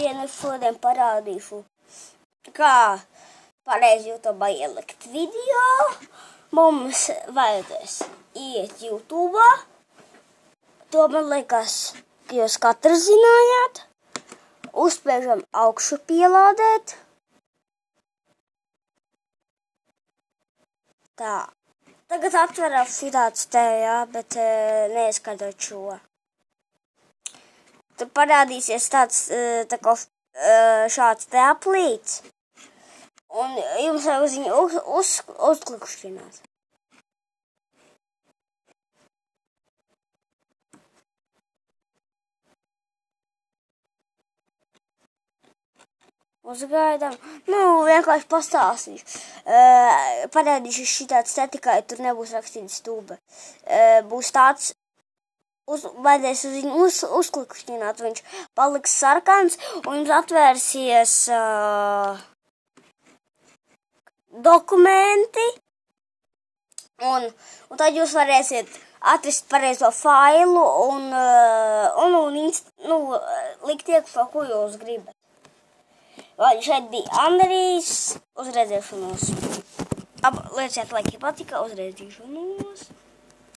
šodien parādīšu, kā pareizi YouTube ielikt video. Mums vajadzēs iet YouTube. To man liekas, ka jūs katrs zinājāt. Uzspiežam augšu pielādēt. Tā. Tagad atveram šitāds te, jā, bet neieskatot šo. Tad parādīsies tāds, tā kā šāds te aplīts. Un jums vajag uz viņu uzklikšķināt. Uzgaidām. Vienkārši pastāstīšu. Parādīšu šitāds te, tikai tur nebūs rakstīts stūbe. Būs tāds, vajadzēs uz viņu uzklikšķināt, viņš paliks sarkans, un jums atvērsies dokumenti, un tad jūs varēsiet atrast pareizo failu un likt iekšā, ko jūs gribat. Vai šeit bija Andrijs, uz redzēšanos. Lieciet, lai patika, uz redzēšanos.